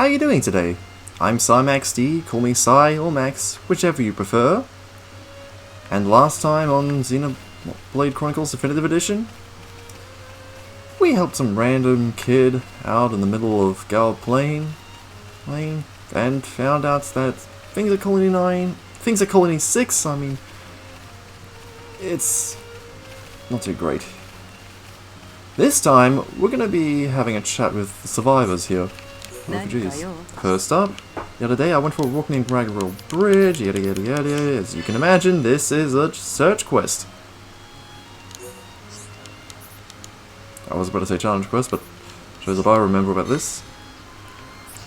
How are you doing today? I'm CyMaxD, call me Cy or Max, whichever you prefer. And last time on Xenoblade Chronicles Definitive Edition, we helped some random kid out in the middle of Gal Plain and found out that things at Colony 6, I mean, it's not too great. This time, we're going to be having a chat with the survivors here. Refugees. First up, the other day I went for a walk named Ragnarok Bridge, yada yada yada. As you can imagine, this is a search quest. I was about to say challenge quest, but shows that I remember about this.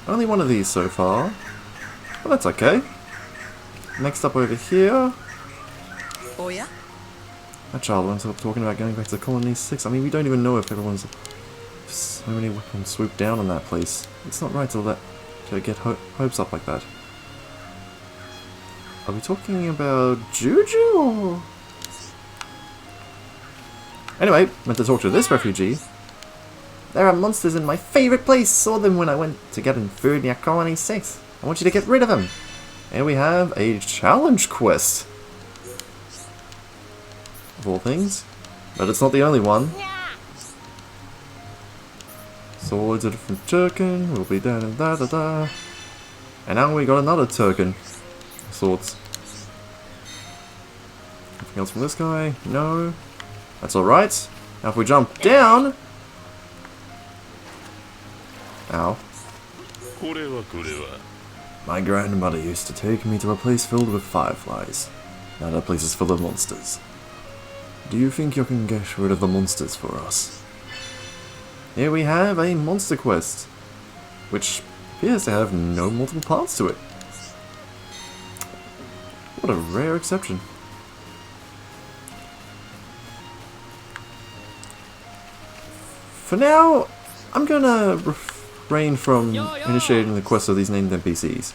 Only one of these so far, but that's okay. Next up over here. Oh yeah? That child went up talking about going back to Colony 6. I mean, we don't even know if everyone's... So many weapons swoop down on that place. It's not right to get hopes up like that. Are we talking about Juju or... Anyway, meant to talk to this refugee. There are monsters in my favourite place. Saw them when I went to get food near Colony 6. I want you to get rid of them. And we have a challenge quest. Of all things. But it's not the only one. Swords are different token, we'll be da da da da. And now we got another token. Swords. Anything else from this guy? No. That's alright. Now if we jump down... Ow. My grandmother used to take me to a place filled with fireflies. Now that place is full of monsters. Do you think you can get rid of the monsters for us? Here we have a monster quest, which appears to have no multiple parts to it. What a rare exception. For now, I'm gonna refrain from initiating the quests of these named NPCs.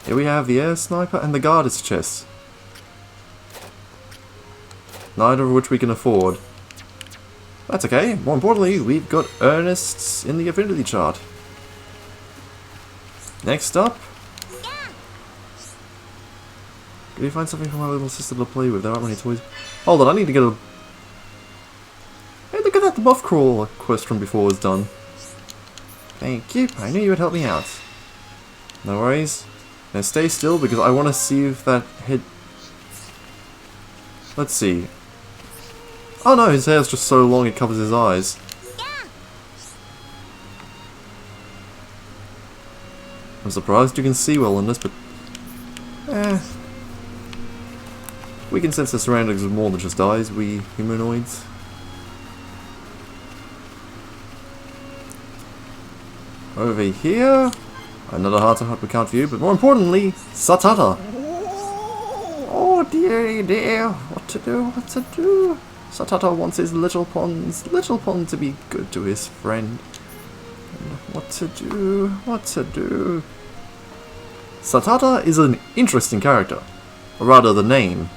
Here we have the air sniper and the guard's chest. Neither of which we can afford. That's okay. More importantly, we've got Ernest's in the affinity chart. Next up. Did we find something for my little sister to play with? There aren't many toys. Hold on, I need to get a... Hey, look at that! The buff crawl quest from before was done. Thank you. I knew you would help me out. No worries. Now stay still because I want to see if that hit... Let's see. Oh no, his hair's just so long it covers his eyes. I'm surprised you can see well in this, but... We can sense the surroundings with more than just eyes, we humanoids. Over here... Another heart-to-heart we can't view, but more importantly, Satata! Oh dearie dear, what to do? Satata wants his little pond to be good to his friend. And what to do? Satata is an interesting character. Or rather, the name.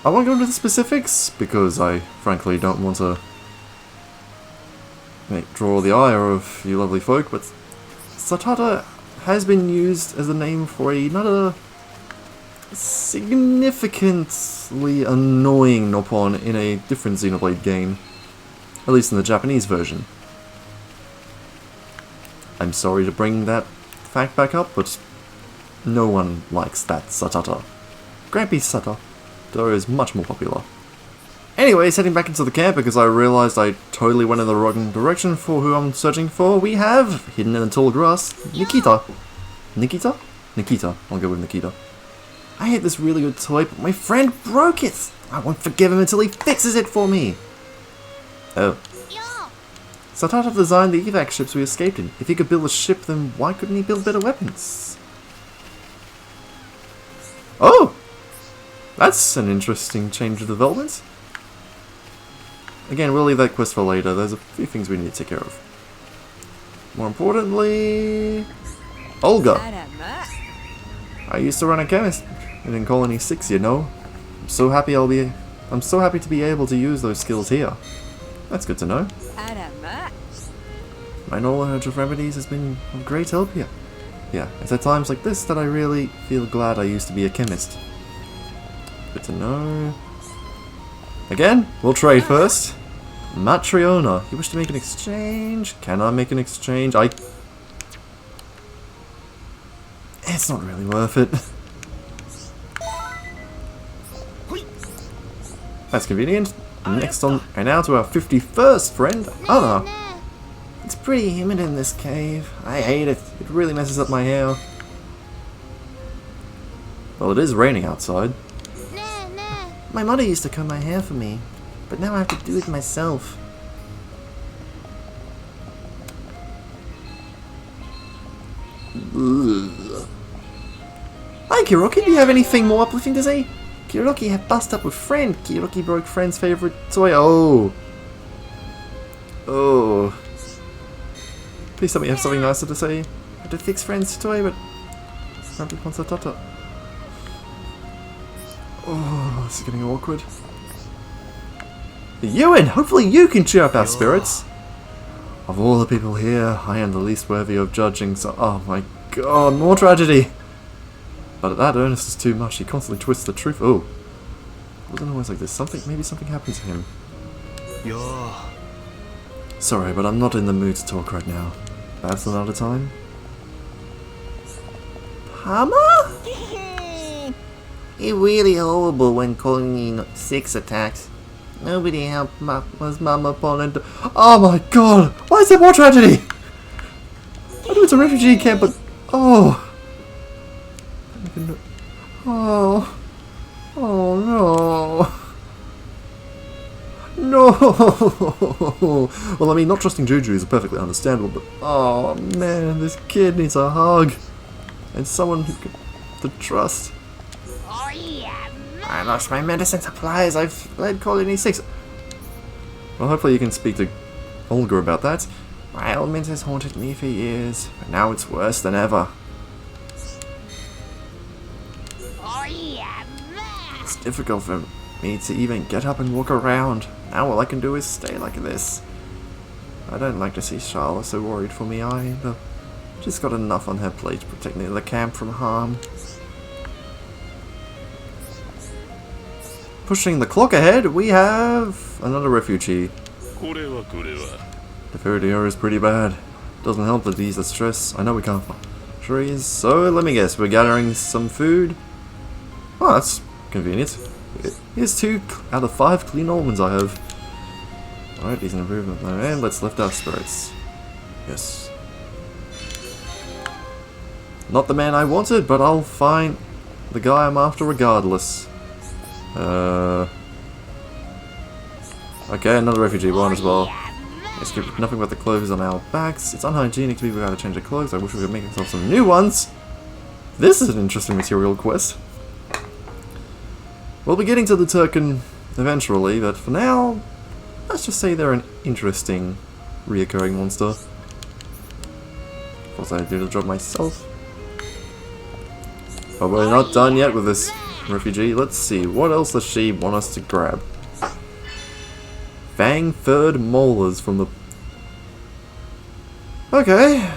I won't go into the specifics, because I frankly don't want to draw the ire of you lovely folk, but Satata has been used as a name for another significantly annoying Noppon in a different Xenoblade game. At least in the Japanese version. I'm sorry to bring that fact back up, but no one likes that Satata. Grampy Satata is much more popular. Anyways, heading back into the camp because I realized I totally went in the wrong direction for who I'm searching for. We have, hidden in the tall grass, Nikita. Nikita? Nikita. I'll go with Nikita. I had this really good toy, but my friend broke it! I won't forgive him until he fixes it for me! Oh. Satata designed the evac ships we escaped in. If he could build a ship, then why couldn't he build better weapons? Oh! That's an interesting change of development. Again, we'll leave that quest for later. There's a few things we need to take care of. More importantly... Olga! I used to run a chemist in Colony 6, you know. I'm so happy to be able to use those skills here. That's good to know. My knowledge of remedies has been of great help here. Yeah, it's at times like this that I really feel glad I used to be a chemist. Good to know. Again, we'll trade first. Matriona, you wish to make an exchange? Can I make an exchange? It's not really worth it. That's convenient. Next on, and now to our 51st friend, Anna. It's pretty humid in this cave. I hate it. It really messes up my hair. Well, it is raining outside. My mother used to comb my hair for me, but now I have to do it myself. Ugh. Hi Kiroki, do you have anything more uplifting to say? Kiroki had bust up with friend. Kiroki broke friend's favorite toy. Oh. Oh. Please tell me you have something nicer to say. I had to fix friend's toy, but Grumpy wants a tata. Oh, this is getting awkward. Ewan, hopefully you can cheer up our spirits. Of all the people here, I am the least worthy of judging, so oh my god, more tragedy. But that Ernest is too much, he constantly twists the truth. Oh. It wasn't always like this. Maybe something happened to him. Sorry, but I'm not in the mood to talk right now. Perhaps another time? Palmer? It's really horrible when calling in 6 attacks. Nobody helped was Mama Pond. Oh my god! Why is there more tragedy? I know it's a refugee camp, but oh. Oh. Oh no. No. Well, I mean, not trusting Juju is perfectly understandable, but oh man, this kid needs a hug and someone who to trust. I lost my medicine supplies. I've fled Colony 6. Well, hopefully you can speak to Olga about that. My ailment has haunted me for years, but now it's worse than ever. It's difficult for me to even get up and walk around. Now all I can do is stay like this. I don't like to see Sharla so worried for me either. She's got enough on her plate protecting the camp from harm. Pushing the clock ahead, we have another refugee. The food here is pretty bad. Doesn't help to ease the stress. I know we can't find trees, so let me guess, we're gathering some food. Oh, that's convenient. Here's 2 out of 5 clean almonds I have. Alright, decent improvement. And let's lift our spirits. Yes. Not the man I wanted, but I'll find the guy I'm after regardless. Okay, another refugee one as well. Let's keep nothing but the clothes on our backs. It's unhygienic to be without to change our clothes. I wish we could make ourselves some new ones. This is an interesting material quest. We'll be getting to the Turken eventually, but for now, let's just say they're an interesting reoccurring monster. Of course, I do the job myself. But we're not done yet with this refugee. Let's see, what else does she want us to grab? Fang-furred molars from the... Okay.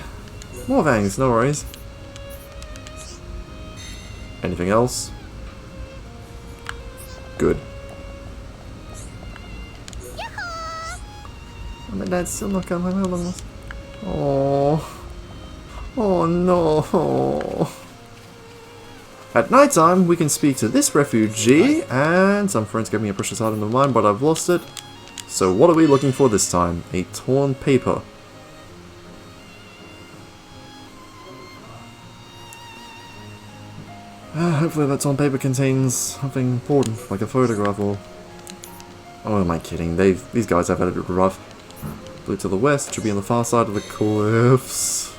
More fangs, no worries. Anything else? Good. My dad's still not coming. Oh. Oh no. At night time, we can speak to this refugee, and some friends gave me a precious item of mine, but I've lost it. So what are we looking for this time? A torn paper. Hopefully that torn paper contains something important, like a photograph or... Oh, am I kidding? These guys have had it rough. Blue to the west, should be on the far side of the cliffs.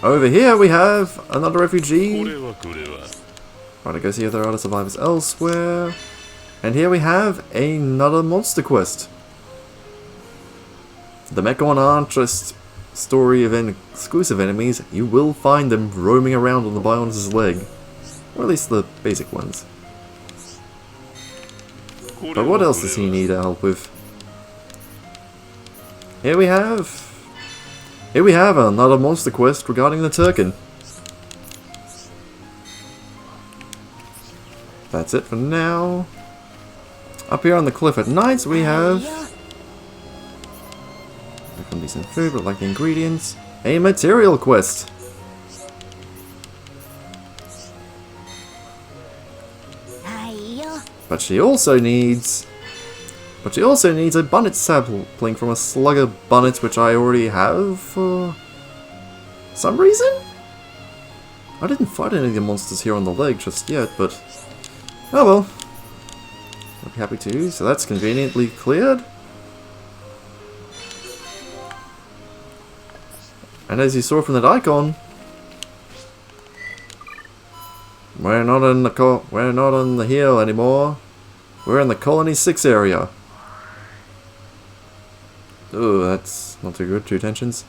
Over here we have another refugee. Right, I go see if there are other survivors elsewhere. And here we have another monster quest. The Mechon aren't just story event exclusive enemies, you will find them roaming around on the Bionis' leg. Or at least the basic ones. But what else does he need help with? Here we have another monster quest regarding the Turkin. That's it for now. Up here on the cliff at night we have... There can be some food, but like the ingredients. A material quest. But she also needs a bunnet sapling from a slugger bunnet, which I already have for some reason? I didn't fight any of the monsters here on the lake just yet, but oh well. I'll be happy to. So that's conveniently cleared. And as you saw from that icon, we're not on the hill anymore. We're in the Colony 6 area. Ooh, that's not too good. 2 tensions.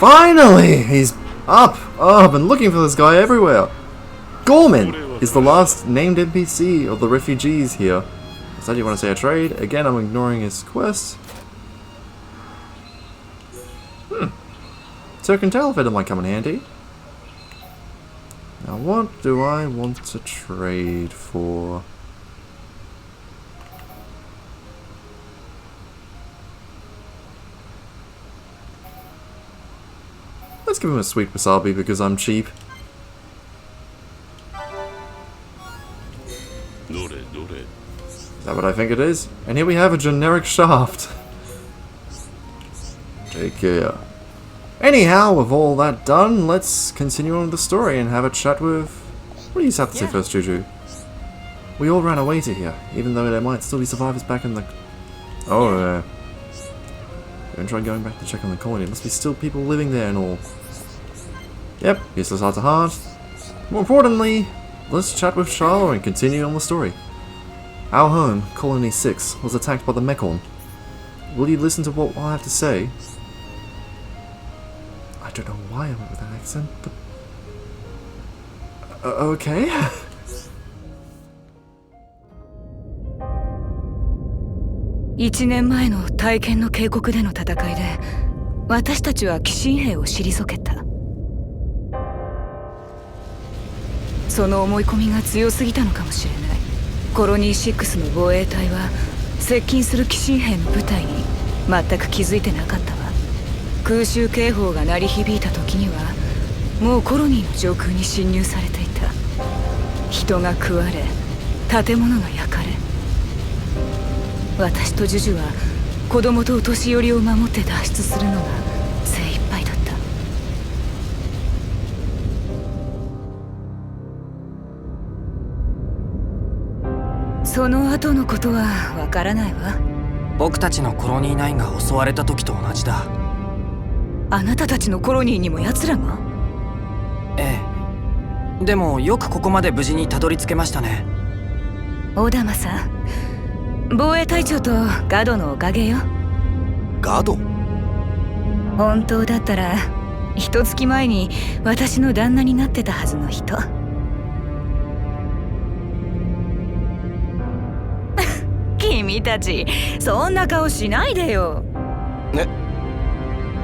Finally! He's up! Oh, I've been looking for this guy everywhere. Gorman is the last named NPC of the refugees here. So you want to say a trade? Again, I'm ignoring his quest. Turkin Television might come in handy. Now what do I want to trade for? Let's give him a sweet wasabi because I'm cheap. Is that what I think it is? And here we have a generic shaft. Take care. Anyhow, with all that done, let's continue on with the story and have a chat with... What do you have to say first, Juju? We all ran away to here, even though there might still be survivors back in the... Oh, Don't try going back to check on the colony. There must be still people living there and all. Yep, useless heart to heart. More importantly, let's chat with Sharla and continue on the story. Our home, Colony 6, was attacked by the Mechon. Will you listen to what I have to say? I don't know why I went with that accent, but... okay.1年前の大剣の渓谷での戦いで私たちは寄進兵を退けた。その思い込みが強すぎたのかもしれない。コロニー6の防衛隊は接近する寄進兵の部隊に全く気づいてなかったわ。空襲警報が鳴り響いた時にはもうコロニーの上空に侵入されていた。人が食われ建物が焼かれ、私とジュジュは子供とお年寄りを守って脱出するのが精一杯だった。その後のことはわからないわ。僕たちのコロニー9が襲われた時と同じだ。あなたたちのコロニーにも奴らが？ええ。でもよくここまで無事にたどり着けましたね。オダマさん、防衛隊長とガドのおかげよ。ガド？本当だったら一月前に私の旦那になってたはずの人。君たちそんな顔しないでよ。ね。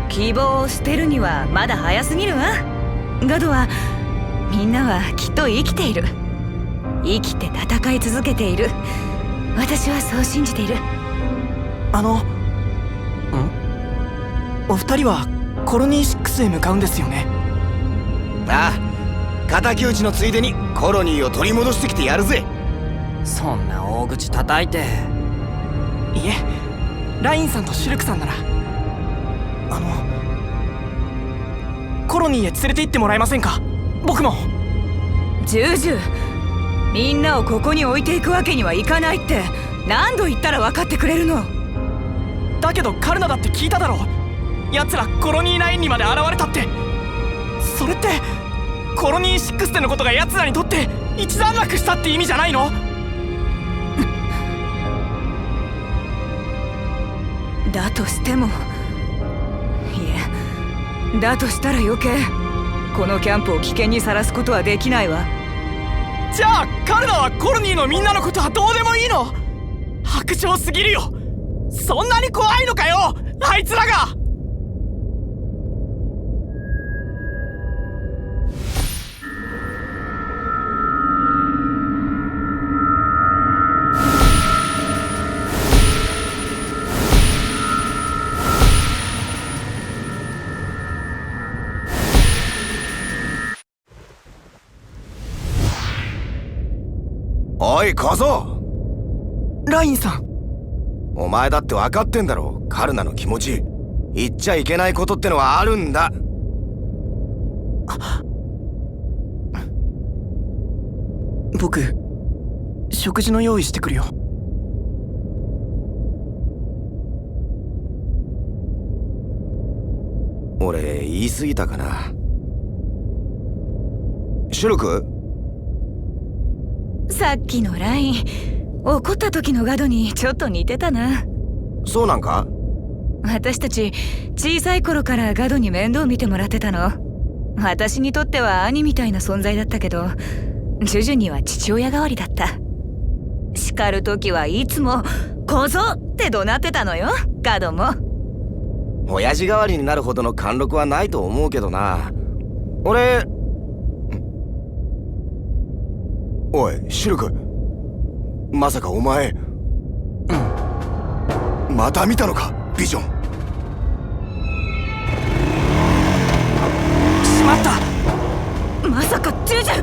希望を捨てるにはまだ早すぎるわ。ガドはみんなはきっと生きている。生きて戦い続けている。私はそう信じている。お二人はコロニー6へ向かうんですよね。ああ、敵討ちのついでにコロニーを取り戻してきてやるぜ。そんな大口叩いて。いえ、ラインさんとシルクさんならコロニーへ連れて行ってもらえませんか？僕も。ジュジュ、みんなをここに置いていくわけにはいかないって何度言ったら分かってくれるの？だけどカルナだって聞いただろ。奴らコロニー9にまで現れたって。それってコロニー6でのことが奴らにとって一段落したって意味じゃないの？だとしても、いえ、だとしたら余計このキャンプを危険にさらすことはできないわ。じゃあカルナはコロニーのみんなのことはどうでもいいの？薄情すぎるよ。そんなに怖いのかよ、あいつらが。おい小僧、ラインさん。お前だって分かってんだろ、カルナの気持ち。言っちゃいけないことってのはあるんだ。僕、食事の用意してくるよ。俺言い過ぎたかな。シュルク、さっきのライン、怒った時のガドにちょっと似てたな。そうなんか？私たち小さい頃からガドに面倒見てもらってたの。私にとっては兄みたいな存在だったけど、ジュジュには父親代わりだった。叱る時はいつも「小僧!」って怒鳴ってたのよ、ガドも。親父代わりになるほどの貫禄はないと思うけどな。俺、おいシルク、まさかお前、また見たのかビジョン。しまった。まさかジュジュ。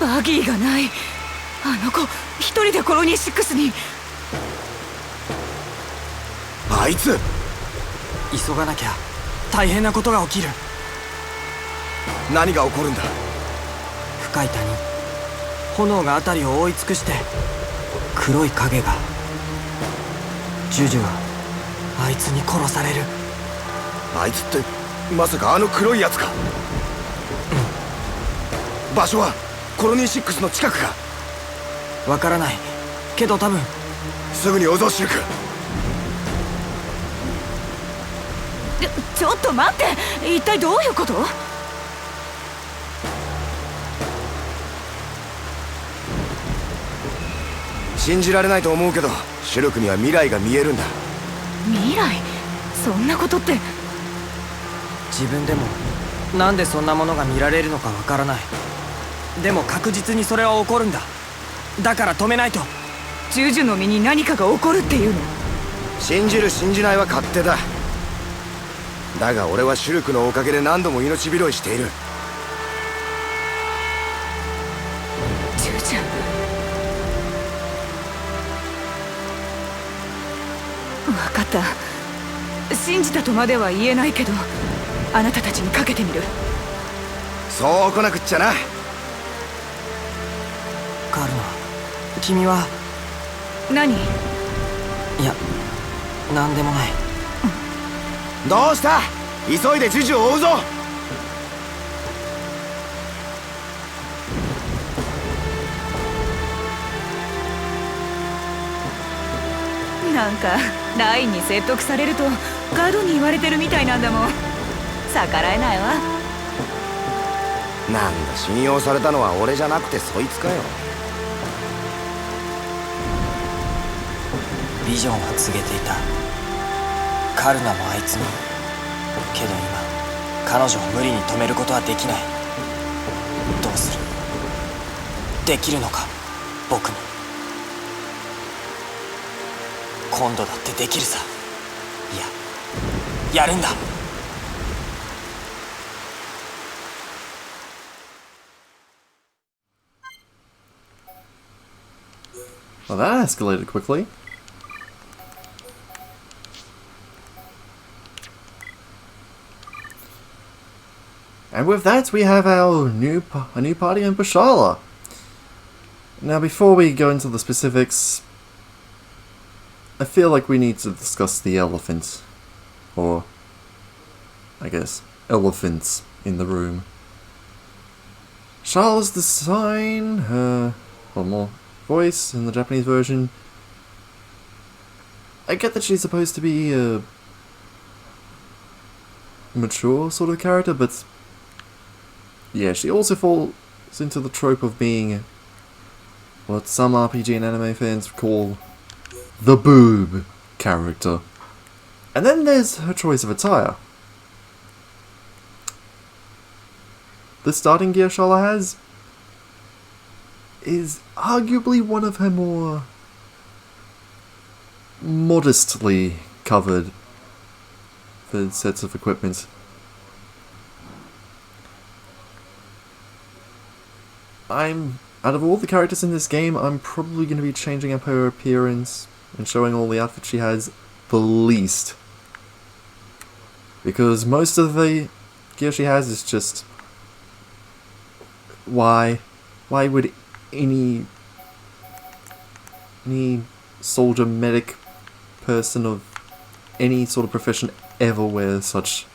バギーがない。あの子一人でコロニー6に。あいつ、急がなきゃ大変なことが起きる。何が起こるんだ？深い谷、炎が辺りを覆い尽くして、黒い影が。ジュジュはあいつに殺される。あいつってまさかあの黒いやつか？場所はコロニー6の近くか？わからないけど多分。すぐに追うぞシルク。ちょっと待って、一体どういうこと？信じられないと思うけど、シルクには未来が見えるんだ。未来？そんなことって。自分でもなんでそんなものが見られるのかわからない。でも確実にそれは起こるんだ。だから止めないと。ジュジュの身に何かが起こるっていうの？信じる信じないは勝手だ。だが俺はシュルクのおかげで何度も命拾いしている。ジュジュ。分かった。信じたとまでは言えないけど、あなたたちにかけてみる。そう来なくっちゃな。カルナ、君は。何？いや、なんでもない。どうした？急いでジュジュを追うぞ。なんかラインに説得されるとガドに言われてるみたいなんだもん。逆らえないわ。なんだ、信用されたのは俺じゃなくてそいつかよ。ビジョンは告げていた。カルナもあいつに。けど今彼女を無理に止めることはできない。どうする？できるのか、僕に。今度だってできるさ。いや、やるんだ。Well, that escalated quickly. And with that, we have our new party member, Sharla. Now, before we go into the specifics, I feel like we need to discuss the elephant, or I guess elephants in the room. Sharla's design, her more voice in the Japanese version. I get that she's supposed to be mature sort of character, but yeah, she also falls into the trope of being what some RPG and anime fans call the boob character. And then there's her choice of attire. The starting gear Sharla has is arguably one of her more modestly covered sets of equipment. Out of all the characters in this game, I'm probably going to be changing up her appearance and showing all the outfits she has the least. Because most of the gear she has is just... Why would any soldier, medic, person of any sort of profession ever wear such...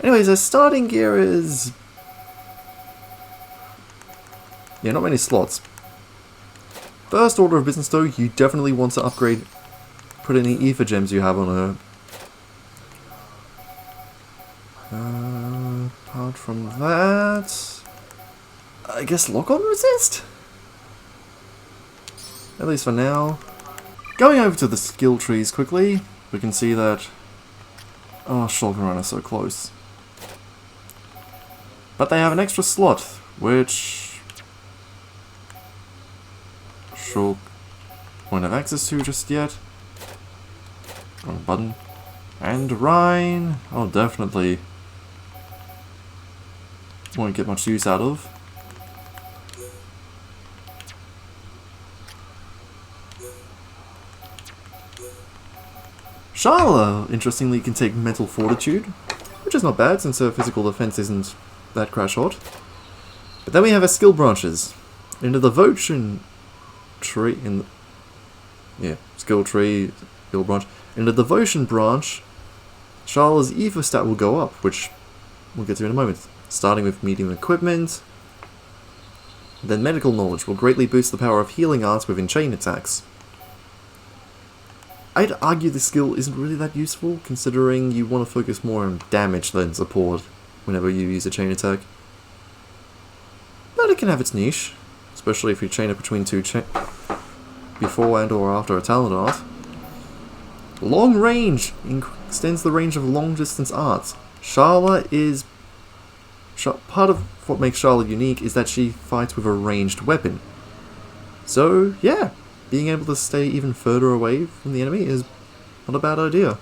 Anyways, her starting gear is... yeah, not many slots. First order of business though, you definitely want to upgrade, put any ether gems you have on her. Apart from that... I guess lock-on resist? At least for now. Going over to the skill trees quickly, we can see that... oh, Shulker is so close. But they have an extra slot, which... Shulk won't have access to just yet. Wrong button. And Rhine, oh definitely won't get much use out of. Sharla, interestingly, can take mental fortitude, which is not bad since her physical defense isn't that crash hot. But then we have her skill branches. In the devotion tree, skill tree, skill branch. In the devotion branch, Sharla's ether stat will go up, which we'll get to in a moment. Starting with medium equipment. Then medical knowledge will greatly boost the power of healing arts within chain attacks. I'd argue this skill isn't really that useful, considering you want to focus more on damage than support whenever you use a chain attack. But it can have its niche, especially if you chain it between two before and or after a talent art. Long range extends the range of long distance arts. Sharla is... part of what makes Sharla unique is that she fights with a ranged weapon. So, yeah, being able to stay even further away from the enemy is not a bad idea.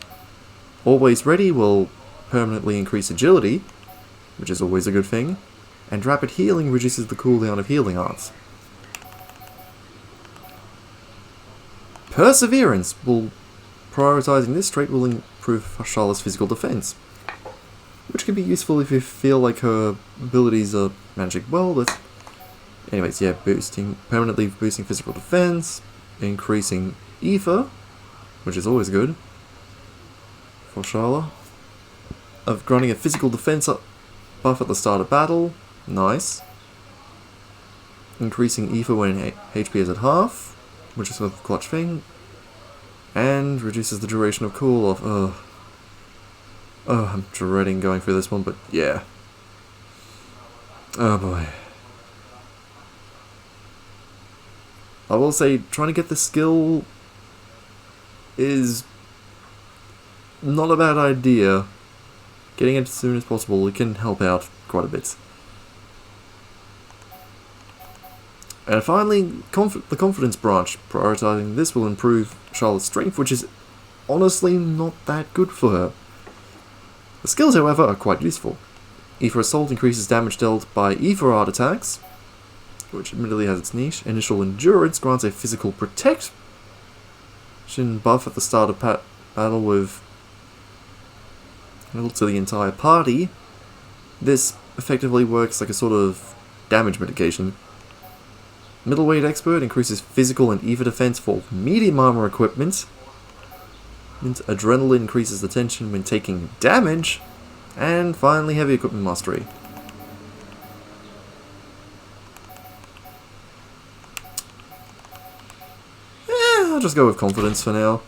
Always Ready will permanently increase agility, which is always a good thing, and Rapid Healing reduces the cooldown of healing arts. Perseverance will... prioritizing this trait will improve Sharla's physical defense, which can be useful if you feel like her abilities are managing well, but... anyways, yeah, permanently boosting physical defense, increasing ether, which is always good for Sharla. Of granting a physical defense buff at the start of battle, nice. Increasing ether when HP is at half, which is a clutch thing. And reduces the duration of cool off. Oh, I'm dreading going through this one, but yeah. Oh boy. I will say, trying to get the skill is not a bad idea. Getting it as soon as possible, it can help out quite a bit. And finally, the confidence branch. Prioritizing this will improve Sharla's strength, which is honestly not that good for her. The skills, however, are quite useful. Ether Assault increases damage dealt by Ether Art attacks, which admittedly has its niche. Initial Endurance grants a physical protection buff at the start of battle with to the entire party. This effectively works like a sort of damage mitigation. Middleweight Expert increases physical and ether defense for medium armor equipment. And Adrenaline increases the tension when taking damage. And finally, Heavy Equipment Mastery. I'll just go with Confidence for now.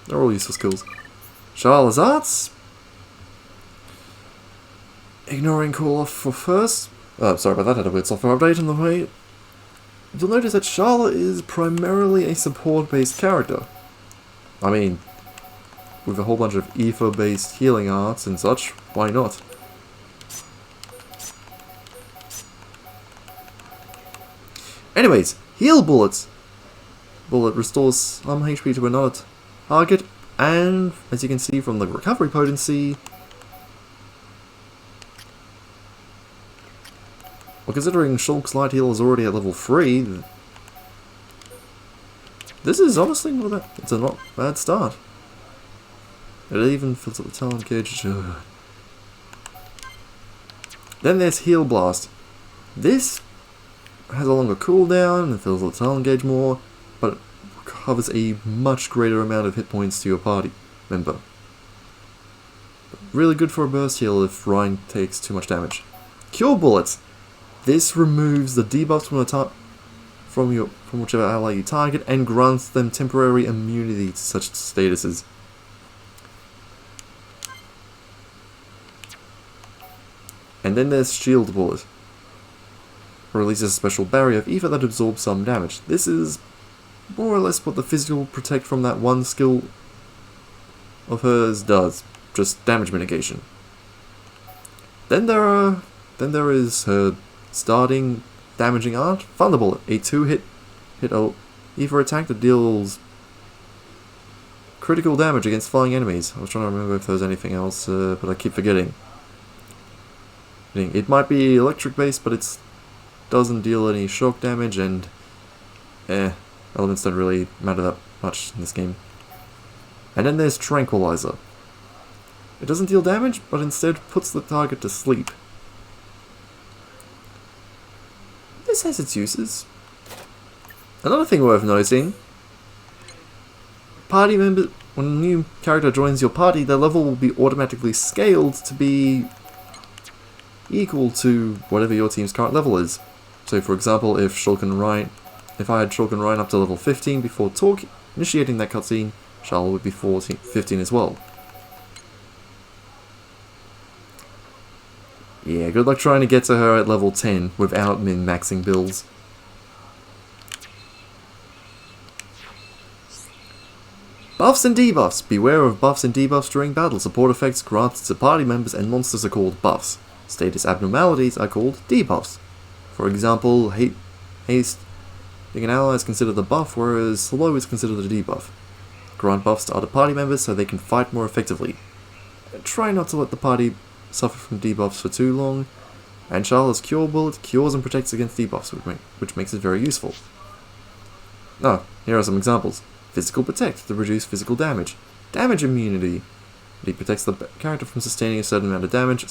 They're all useful skills. Sharla's arts. Ignoring call off for first. Sorry about that, had a weird software update on the way. You'll notice that Sharla is primarily a support-based character. I mean, with a whole bunch of ether-based healing arts and such, why not? Anyways, heal bullets! Bullet restores some HP to another target, and as you can see from the recovery potency, well, considering Shulk's light heal is already at level 3, this is honestly it's a not bad start. It even fills up the talent gauge. Ugh. Then there's Heal Blast. This has a longer cooldown and fills up the talent gauge more, but it covers a much greater amount of hit points to your party member. Really good for a burst heal if Ryan takes too much damage. Cure Bullets. This removes the debuffs from whichever ally you target and grants them temporary immunity to such statuses. And then there's Shield Bullet. Releases a special barrier of ether that absorbs some damage. This is more or less what the physical protect from that one skill of hers does, just damage mitigation. Then there is her starting damaging art, Thunderbolt, a 2-hit ether attack that deals critical damage against flying enemies. I was trying to remember if there was anything else, but I keep forgetting. It might be electric based, but it doesn't deal any shock damage, and elements don't really matter that much in this game. And then there's Tranquilizer. It doesn't deal damage, but instead puts the target to sleep. This has its uses. Another thing worth noticing, party members, when a new character joins your party, their level will be automatically scaled to be equal to whatever your team's current level is. So for example, if I had Shulk and Ryan up to level 15 before initiating that cutscene, Sharla would be 15 as well. Yeah, good luck trying to get to her at level 10 without min-maxing builds. Buffs and debuffs. Beware of buffs and debuffs during battle. Support effects granted to party members and monsters are called buffs. Status abnormalities are called debuffs. For example, haste being an ally is considered a buff, whereas slow is considered a debuff. Grant buffs to other party members so they can fight more effectively. Try not to let the party suffer from debuffs for too long, and Sharla's Cure Bullet cures and protects against debuffs, which makes it very useful. Now, here are some examples. Physical Protect to reduce physical damage. Damage Immunity. It protects the character from sustaining a certain amount of damage.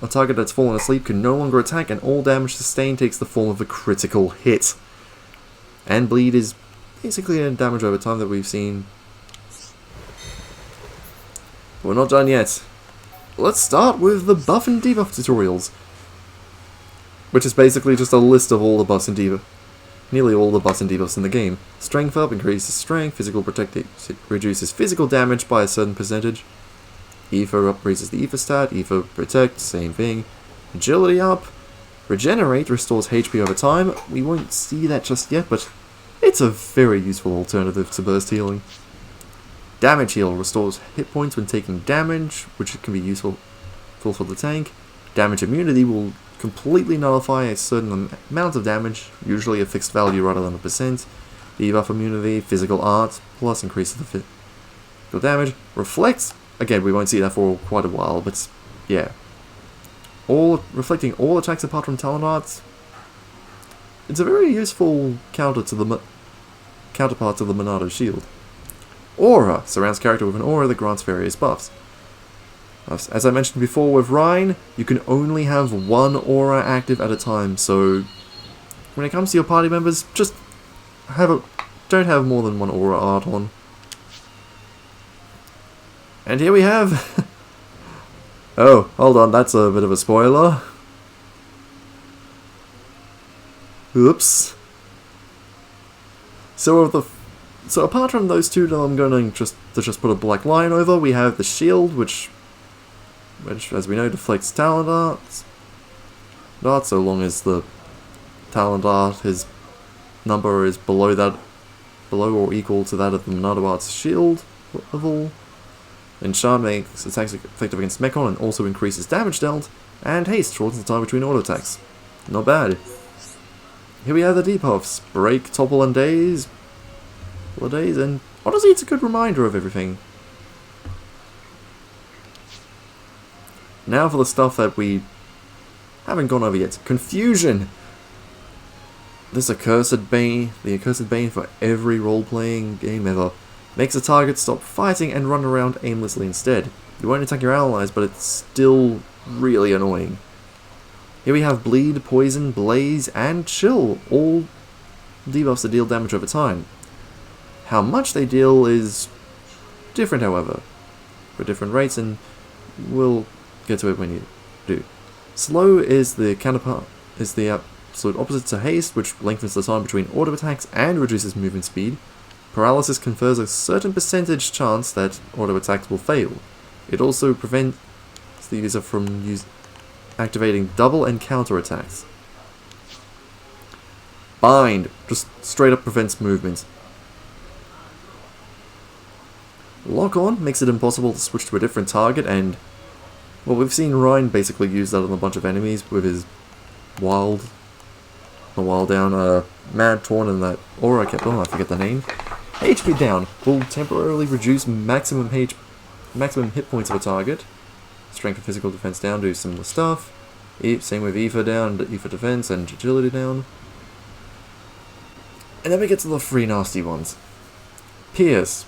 A target that's fallen asleep can no longer attack, and all damage sustained takes the form of a critical hit. And Bleed is basically a damage over time that we've seen. We're not done yet. Let's start with the buff and debuff tutorials, which is basically just a list of all the buffs and debuffs. Nearly all the buffs and debuffs in the game. Strength up increases strength, physical protect reduces physical damage by a certain percentage. Ether up raises the ether stat, ether protect, same thing. Agility up, regenerate restores HP over time. We won't see that just yet, but it's a very useful alternative to burst healing. Damage heal restores hit points when taking damage, which can be useful for the tank. Damage immunity will completely nullify a certain amount of damage, usually a fixed value rather than a percent. Debuff immunity, physical art, plus increases the physical damage. Reflects, again we won't see that for quite a while, but yeah. Reflecting all attacks apart from talent arts. It's a very useful counterpart to the Monado shield. Aura surrounds character with an aura that grants various buffs. As I mentioned before with Ryan, you can only have one aura active at a time, so when it comes to your party members, just don't have more than one aura art on. And here we have... oh, hold on, that's a bit of a spoiler. Oops. So So apart from those two that I'm going to just put a black line over, we have the shield, which as we know deflects talent arts. Not so long as the talent art, his number is below or equal to that of the Monado Art's shield level. And Shard makes attacks effective against Mechon and also increases damage dealt, and haste shortens the time between auto attacks. Not bad. Here we have the debuffs: break, topple, and daze. And honestly, it's a good reminder of everything. Now for the stuff that we haven't gone over yet. Confusion! This accursed bane, the accursed bane for every role-playing game ever, makes a target stop fighting and run around aimlessly instead. You won't attack your allies, but it's still really annoying. Here we have Bleed, Poison, Blaze, and Chill, all debuffs that deal damage over time. How much they deal is different, however, for different rates, and we'll get to it when you do. Slow is the counterpart, is the absolute opposite to haste, which lengthens the time between auto attacks and reduces movement speed. Paralysis confers a certain percentage chance that auto attacks will fail. It also prevents the user from activating double and counter attacks. Bind just straight up prevents movement. Lock on makes it impossible to switch to a different target, and well, we've seen Ryan basically use that on a bunch of enemies with his Mad Torn, and that aura I kept on, I forget the name. HP down will temporarily reduce maximum hit points of a target. Strength and physical defense down do similar stuff. Same with Aoife down, Aoife defense, and agility down. And then we get to the three nasty ones. Pierce.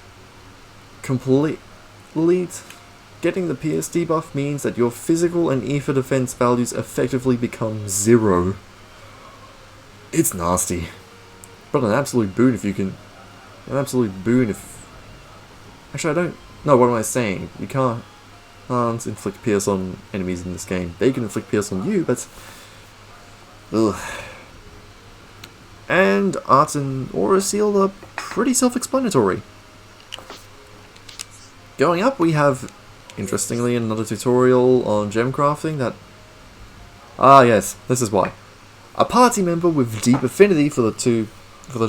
Getting the Pierce debuff means that your physical and Aoife defense values effectively become 0. It's nasty. But an absolute boon if you can... Actually, I don't know, what am I saying? You can't inflict Pierce on enemies in this game. They can inflict Pierce on you, but... Ugh. And Art and Aura Seal are pretty self-explanatory. Going up, we have, interestingly, another tutorial on gem crafting that... Ah yes, this is why. A party member with deep affinity for the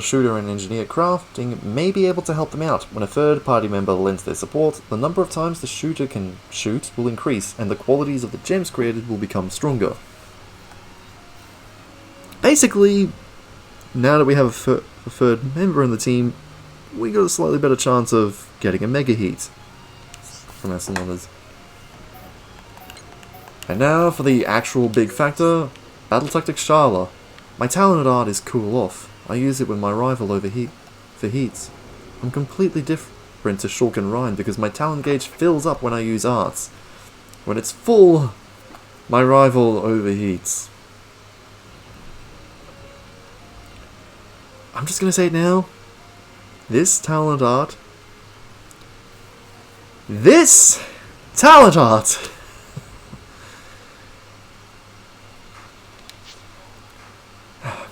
shooter and engineer crafting may be able to help them out. When a third party member lends their support, the number of times the shooter can shoot will increase, and the qualities of the gems created will become stronger. Basically, now that we have a third member in the team, we got a slightly better chance of getting a mega heat from our summoners. And now for the actual big factor, Battle Tactic Sharla. My talented art is Cool Off. I use it when my rival overheats. I'm completely different to Shulk and Ryan because my talent gauge fills up when I use arts. When it's full, my rival overheats. I'm just gonna say it now. This talent art.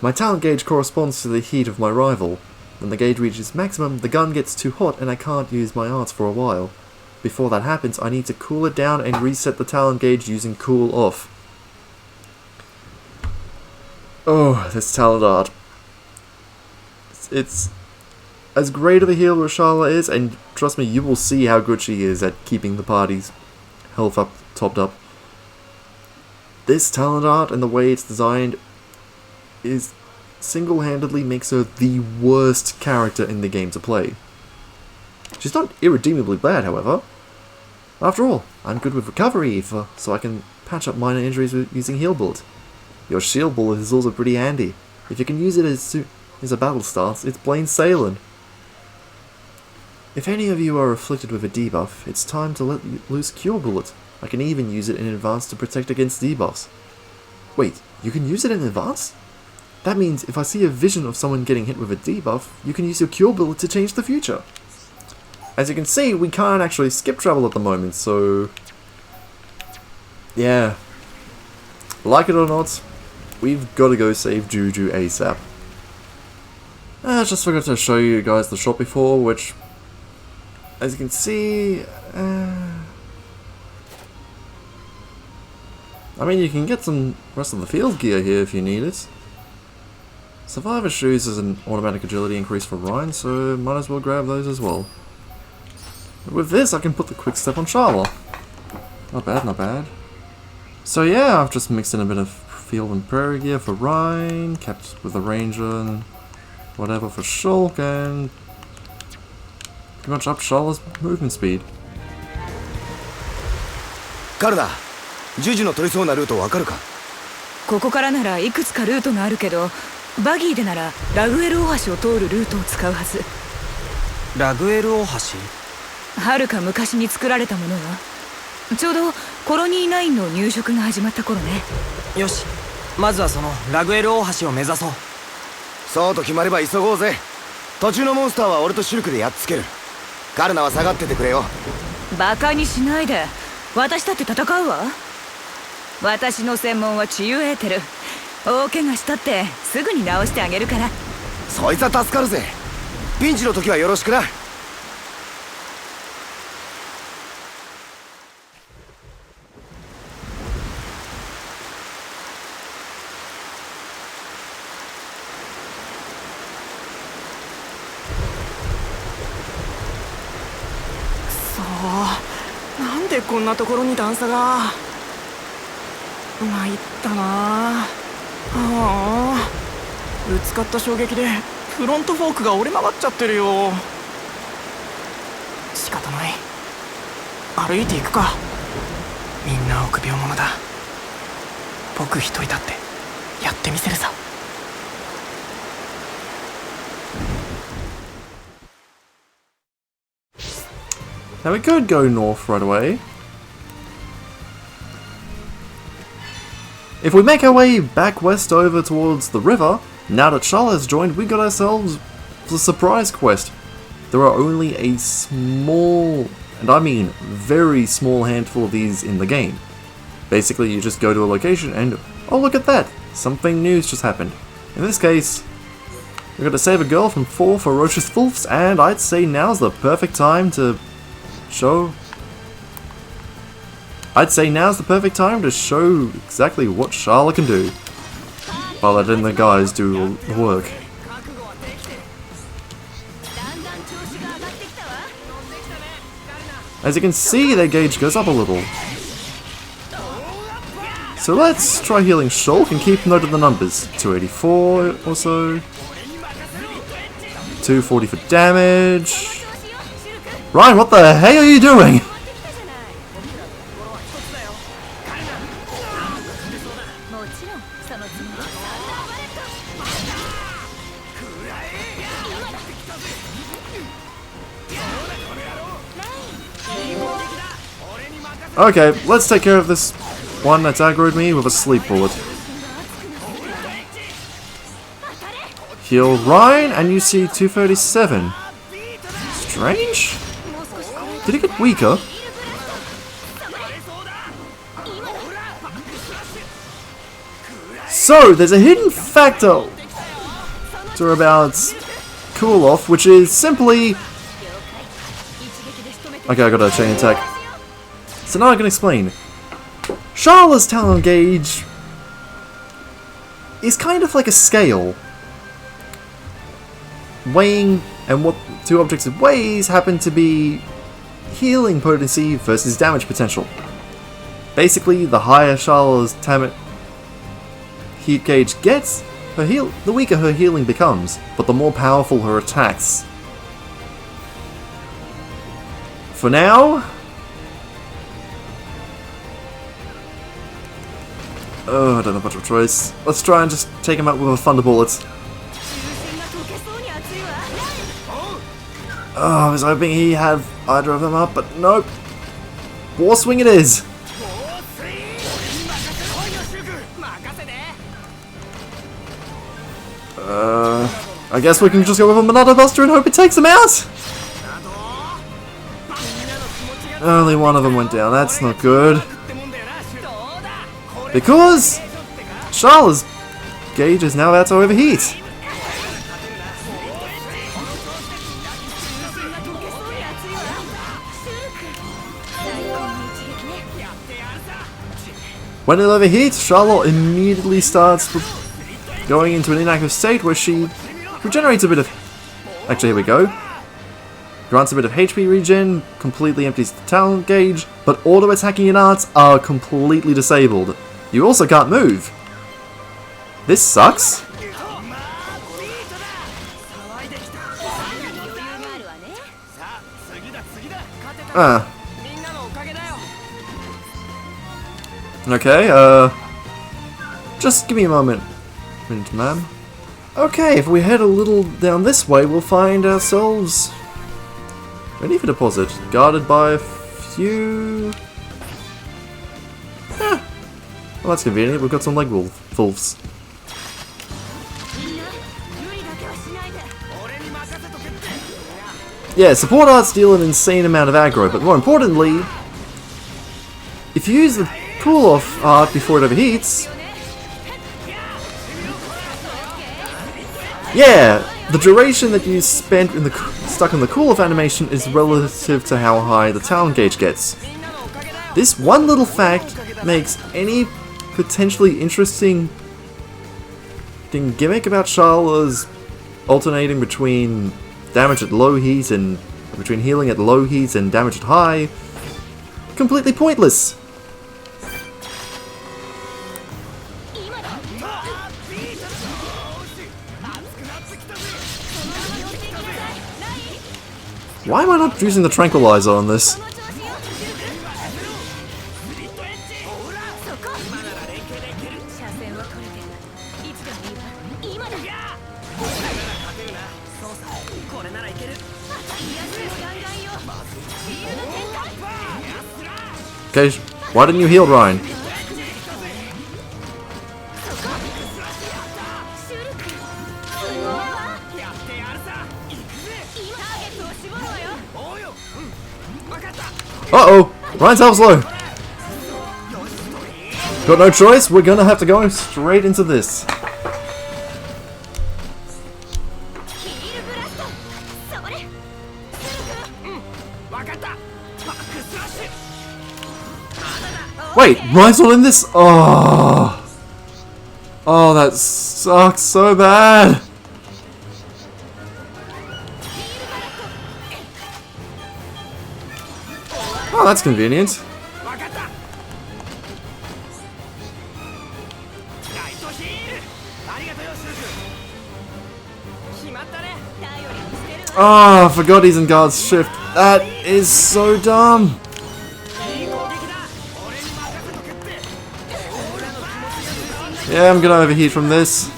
My talent gauge corresponds to the heat of my rival. When the gauge reaches maximum, the gun gets too hot and I can't use my arts for a while. Before that happens, I need to cool it down and reset the talent gauge using Cool Off. Oh, this talent art. It's as great of a healer as Sharla is, and trust me, you will see how good she is at keeping the party's health topped up. This talent art and the way it's designed is single-handedly makes her the worst character in the game to play. She's not irredeemably bad, however. After all, I'm good with recovery, Aoife, so I can patch up minor injuries using Heal Bullet. Your Shield Bullet is also pretty handy. If you can use it as soon as a battle starts, it's plain sailing. If any of you are afflicted with a debuff, it's time to let loose Cure Bullet. I can even use it in advance to protect against debuffs. Wait, you can use it in advance? That means if I see a vision of someone getting hit with a debuff, you can use your Cure Bullet to change the future. As you can see, we can't actually skip travel at the moment, so... yeah. Like it or not, we've got to go save Juju ASAP. I just forgot to show you guys the shop before, which, as you can see, I mean, you can get some rest of the field gear here if you need it. Survivor shoes is an automatic agility increase for Ryan, so might as well grab those as well. But with this, I can put the quick step on Sharla. Not bad, not bad. So yeah, I've just mixed in a bit of field and prairie gear for Ryan, kept with the ranger and whatever for Shulk, and pretty much up Sharla's movement speed. カルナ、ジュジュの取りそうなルートわかるか？ここからならいくつかルートがあるけど、バギーでならラグエル大橋を通るルートを使うはず。ラグエル大橋？はるか昔に作られたものよ。ちょうどコロニー9の入植が始まった頃ね。よし、まずはそのラグエル大橋を目指そう。そうと決まれば急ごうぜ。途中のモンスターは俺とシルクでやっつける。カルナは下がっててくれよ。バカにしないで。私だって戦うわ。私の専門は治癒エーテル。大怪我したってすぐに治してあげるから。そいつは助かるぜ。ピンチの時はよろしくな。なんでこんなところに段差が。参ったなあ。ぶつかった衝撃でフロントフォークが折れ曲がっちゃってるよ。仕方ない、歩いていくか。みんな臆病者だ。僕一人だってやってみせるさ。Now we could go north right away. If we make our way back west over towards the river, now that Sharla has joined, we got ourselves the surprise quest. There are only a small, and I mean very small handful of these in the game. Basically, you just go to a location and, oh look at that, something new's just happened. In this case, we got to save a girl from 4 ferocious wolves, and I'd say now's the perfect time to show exactly what Sharla can do, while letting the guys do the work. As you can see, their gauge goes up a little. So let's try healing Shulk and keep note of the numbers. 284 or so. 240 for damage. Ryan, what the hell are you doing? Okay, let's take care of this one that's aggroed me with a sleep bullet. Heal Ryan, and you see 237. Strange? Did it get weaker? So, there's a hidden factor about cool off, which is simply... Okay, I got a chain attack. So now I can explain. Sharla's talent gauge is kind of like a scale. Weighing and what two objects it weighs happen to be healing potency versus damage potential. Basically, the higher Sharla's heat gauge gets, the weaker her healing becomes, but the more powerful her attacks. For now, I don't have much of a choice. Let's try and just take him out with a thunder bullet. Oh, I was hoping he had either of them up, but nope. War swing it is. I guess we can just go with a Monado Buster and hope it takes him out. Only one of them went down. That's not good. Because Sharla's gauge is now about to overheat. When it overheats, Sharla immediately starts going into an inactive state where she regenerates a bit of... Actually, here we go. Grants a bit of HP regen, completely empties the talent gauge, but auto-attacking and arts are completely disabled. You also can't move. This sucks. Okay, just give me a moment, ma'am. Okay, if we head a little down this way, we'll find ourselves an ether deposit, guarded by a few... Well, that's convenient, we've got some leg wolves. Yeah, support arts deal an insane amount of aggro, but more importantly, if you use the cool-off art before it overheats... Yeah, the duration that you spent in stuck in the cool-off animation is relative to how high the talent gauge gets. This one little fact makes any potentially interesting gimmick about Sharla's alternating between damage at low heat and between healing at low heat and damage at high completely pointless. Why am I not using the tranquilizer on this? Okay, why didn't you heal Ryan? Uh-oh! Ryan's health's low! Got no choice, we're gonna have to go straight into this. Wait, Ryan's not in this? Oh! Oh, that sucks so bad! Oh, that's convenient. Oh, I forgot he's in guard's shift. That is so dumb. Yeah, I'm gonna overheat from this.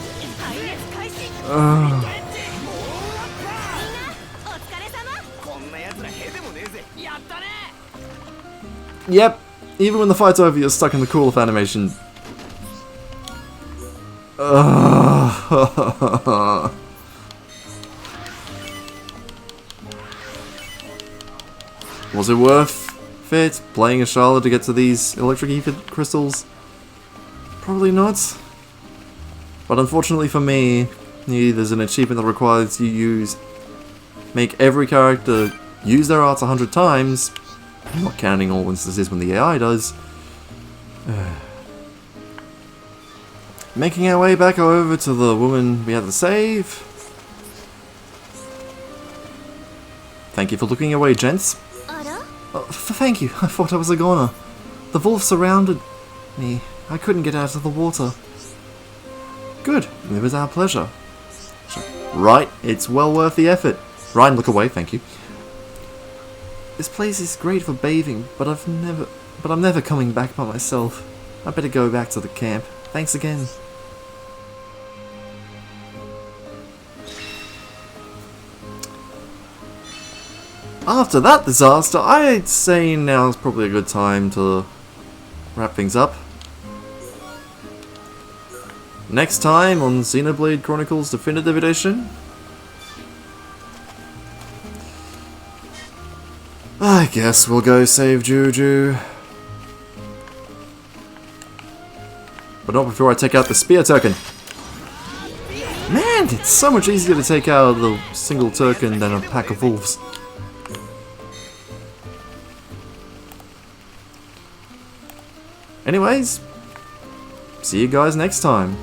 Yep, even when the fight's over, you're stuck in the cool-off animation. Was it worth it, playing as Sharla to get to these electric ether crystals? Probably not. But unfortunately for me, there's an achievement that requires you make every character use their arts 100 times. I'm not counting all instances when the AI does. Making our way back over to the woman we had to save. Thank you for looking away, gents. Thank you. I thought I was a goner. The wolf surrounded me. I couldn't get out of the water. Good. It was our pleasure. Right. It's well worth the effort. Ryan, look away. Thank you. This place is great for bathing, but I'm never coming back by myself. I better go back to the camp. Thanks again. After that disaster, I'd say now is probably a good time to wrap things up. Next time on Xenoblade Chronicles Definitive Edition, I guess we'll go save Juju. But not before I take out the spear token. Man, it's so much easier to take out the single token than a pack of wolves. Anyways, see you guys next time.